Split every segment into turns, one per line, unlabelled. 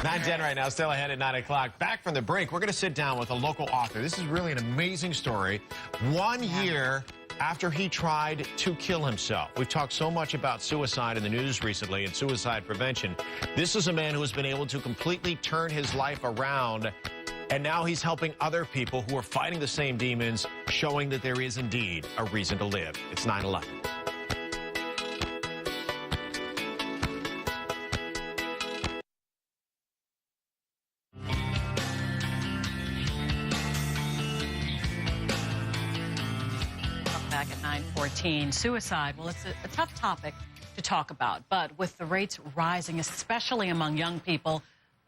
9:10 right now, still ahead at 9 o'clock. Back from the break, we're going to sit down with a local author. This is really an amazing story. 1 year after he tried to kill himself. We've talked so much about suicide in the news recently and suicide prevention. This is a man who has been able to completely turn his life around, and now he's helping other people who are fighting the same demons, showing that there is indeed a reason to live. It's 9/11.
Back at 9:14, suicide. Well, it's a tough topic to talk about, but with the rates rising, especially among young people,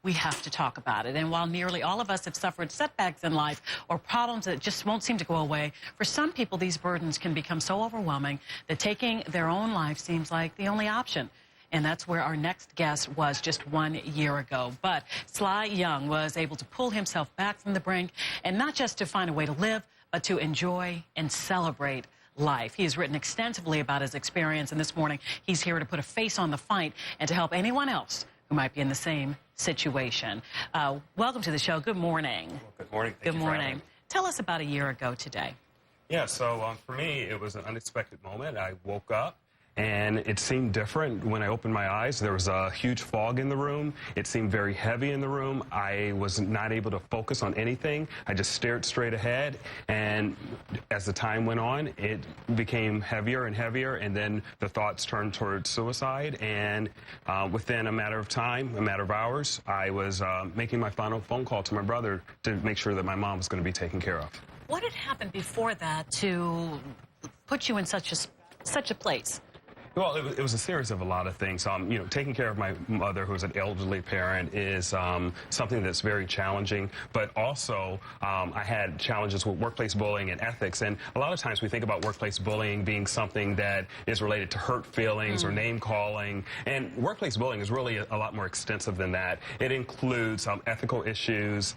we have to talk about it. And while nearly all of us have suffered setbacks in life or problems that just won't seem to go away, for some people these burdens can become so overwhelming that taking their own life seems like the only option. And that's where our next guest was just 1 year ago. But Sly Young was able to pull himself back from the brink, and not just to find a way to live, but to enjoy and celebrate life. He has written extensively about his experience, and this morning he's here to put a face on the fight and to help anyone else who might be in the same situation. Welcome to the show. Good morning.
Well, good morning.
Good morning. Tell us about a year ago today.
Yeah, so for me, it was an unexpected moment. I woke up, and it seemed different when I opened my eyes. There was a huge fog in the room. It seemed very heavy in the room. I was not able to focus on anything. I just stared straight ahead, and as the time went on, it became heavier and heavier, and then the thoughts turned towards suicide, and within a matter of time, a matter of hours, I was making my final phone call to my brother to make sure that my mom was going to be taken care of.
What had happened before that to put you in such a place?
Well, it was a series of a lot of things. You know, taking care of my mother, who's an elderly parent, is something that's very challenging. But also, I had challenges with workplace bullying and ethics. And a lot of times we think about workplace bullying being something that is related to hurt feelings or name calling. And workplace bullying is really a lot more extensive than that. It includes ethical issues,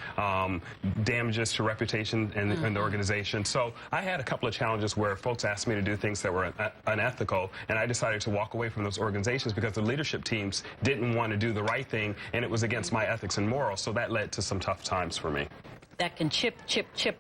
damages to reputation in the organization. So I had a couple of challenges where folks asked me to do things that were unethical, and I decided to walk away from those organizations because the leadership teams didn't want to do the right thing, and it was against my ethics and morals. So that led to some tough times for me.
That can chip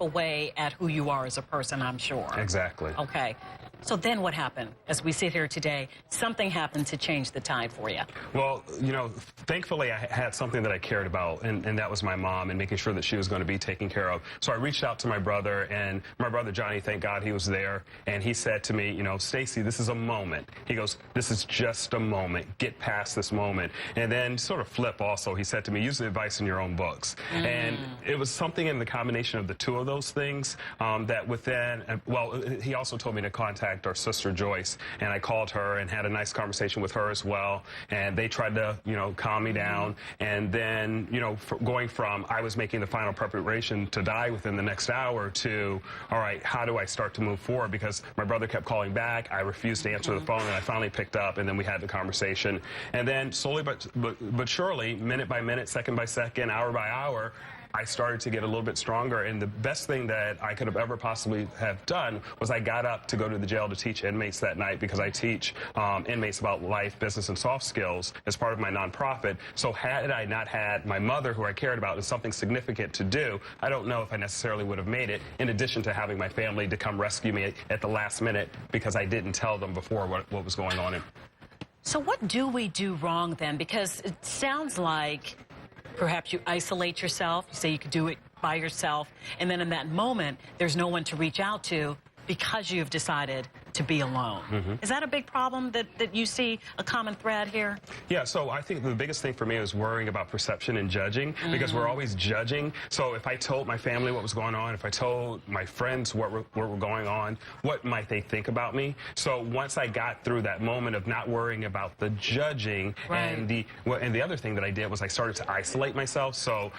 away at who you are as a person, I'm sure.
Exactly.
Okay. So then what happened? As we sit here today, something happened to change the tide for you.
Well, you know, thankfully I had something that I cared about, and that was my mom and making sure that she was going to be taken care of. So I reached out to my brother, and my brother Johnny, thank God he was there, and he said to me, you know, Stacy, this is a moment. He goes, this is just a moment. Get past this moment. And then sort of flip also, he said to me, use the advice in your own books. And it was something in the combination of the two of those things that within, well, he also told me to contact our sister Joyce, and I called her and had a nice conversation with her as well, and they tried to, you know, calm me down. And then, you know, going from I was making the final preparation to die within the next hour to, all right, how do I start to move forward? Because my brother kept calling back, I refused to answer the phone, and I finally picked up, and then we had the conversation. And then slowly but surely, minute by minute, second by second, hour by hour, I started to get a little bit stronger, and the best thing that I could have ever possibly have done was I got up to go to the jail to teach inmates that night, because I teach inmates about life, business, and soft skills as part of my nonprofit. So had I not had my mother, who I cared about, and something significant to do, I don't know if I necessarily would have made it, in addition to having my family to come rescue me at the last minute because I didn't tell them before what was going on.
So what do we do wrong then? Because it sounds like perhaps you isolate yourself, you say you could do it by yourself, and then in that moment, there's no one to reach out to because you've decided to be alone. Is that a big problem that you see a common thread here? Yeah, so I think the biggest thing for me is worrying about perception and judging, because we're always judging. So if I told my family what was going on, if I told my friends what were going on, what might they think about me? So once I got through that moment of not worrying about the judging, and the other thing that I did was I started to isolate myself. So,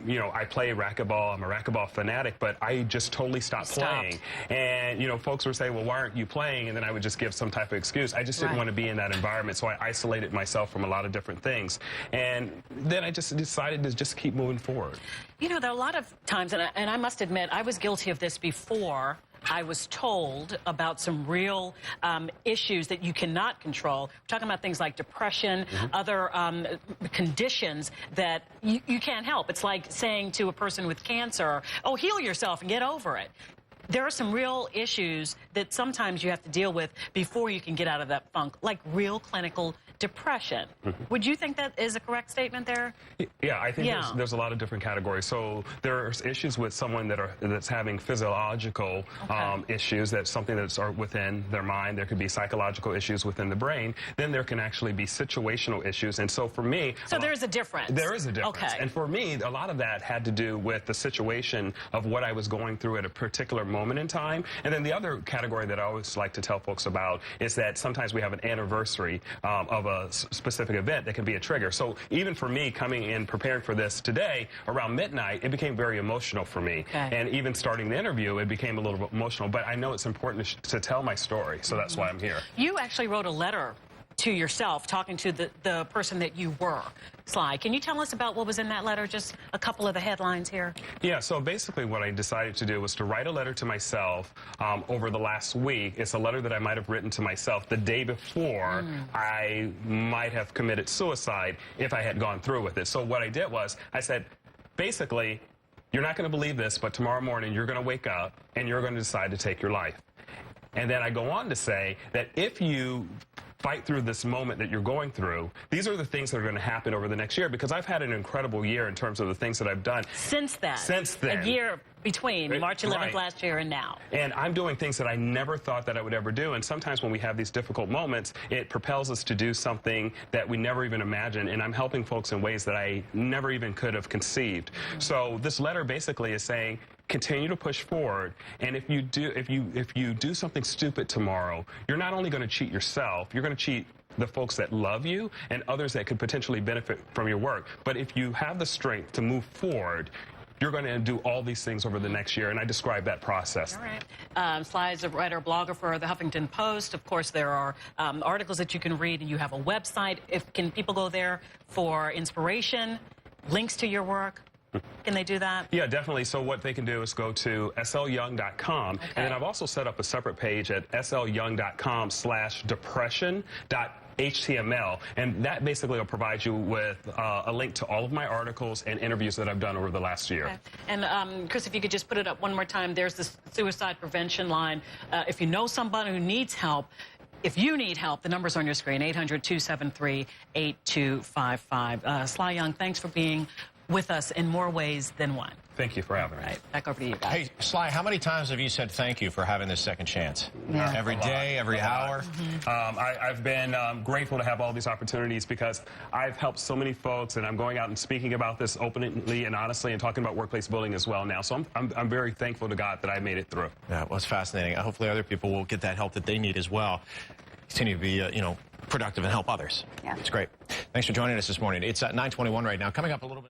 you know, I play racquetball, I'm a racquetball fanatic, but I just totally stopped playing. And, you know, folks would say, well, why aren't you playing? And then I would just give some type of excuse. I just didn't want to be in that environment, so I isolated myself from a lot of different things. And then I just decided to just keep moving forward. You know, there are a lot of times, and I must admit, I was guilty of this before I was told about some real issues that you cannot control. We're talking about things like depression, other conditions that you can't help. It's like saying to a person with cancer, oh, heal yourself and get over it. There are some real issues that sometimes you have to deal with before you can get out of that funk, like real clinical depression. Would you think that is a correct statement there?
Yeah, I think there's a lot of different categories. So there's issues with someone that's having physiological issues, that's something that's within their mind. There could be psychological issues within the brain. Then there can actually be situational issues. And so for me...
So there is a difference.
There is a difference.
Okay.
And for me, a lot of that had to do with the situation of what I was going through at a particular moment in time. And then the other category that I always like to tell folks about is that sometimes we have an anniversary of a specific event that can be a trigger. So even for me, coming in preparing for this today around midnight, it became very emotional for me. And even starting the interview, it became a little bit emotional. But I know it's important to tell my story, so that's why I'm here.
You actually wrote a letter to yourself, talking to the person that you were. Sly, can you tell us about what was in that letter? Just a couple of the headlines here. Yeah,
so basically what I decided to do was to write a letter to myself over the last week. It's a letter that I might have written to myself the day before I might have committed suicide if I had gone through with it. So what I did was, I said, basically, you're not going to believe this, but tomorrow morning you're going to wake up and you're going to decide to take your life. And then I go on to say that if you fight through this moment that you're going through, these are the things that are going to happen over the next year, because I've had an incredible year in terms of the things that I've done.
Since then. A year between March 11th last year and now.
And I'm doing things that I never thought that I would ever do. And sometimes when we have these difficult moments, it propels us to do something that we never even imagined. And I'm helping folks in ways that I never even could have conceived. So this letter basically is saying, continue to push forward, and if you do something stupid tomorrow, you're not only going to cheat yourself, you're going to cheat the folks that love you and others that could potentially benefit from your work. But if you have the strength to move forward, you're going to do all these things over the next year, and I describe that process.
All right. Sly is a writer, blogger for the Huffington Post. Of course, there are articles that you can read, and you have a website. Can people go there for inspiration, links to your work? Can they do that? Yeah, definitely. So what they can do is go to slyoung.com. And then I've also set up a separate page at slyoung.com/depression.html. And that basically will provide you with a link to all of my articles and interviews that I've done over the last year. Okay. And Chris, if you could just put it up one more time, there's this suicide prevention line. If you know somebody who needs help, if you need help, the number's on your screen, 800-273-8255. Sly Young, thanks for being with us in more ways than one. Thank you for having me. Right, back over to you guys.
Hey, Sly, how many times have you said thank you for having this second chance? Every day, every hour?
I've been grateful to have all these opportunities, because I've helped so many folks, and I'm going out and speaking about this openly and honestly, and talking about workplace bullying as well now. So I'm very thankful to God that I made it through.
Yeah, well, it's fascinating. Hopefully other people will get that help that they need as well. Continue to be, productive and help others. Yeah. It's great. Thanks for joining us this morning. It's 9:21 right now. Coming up a little bit.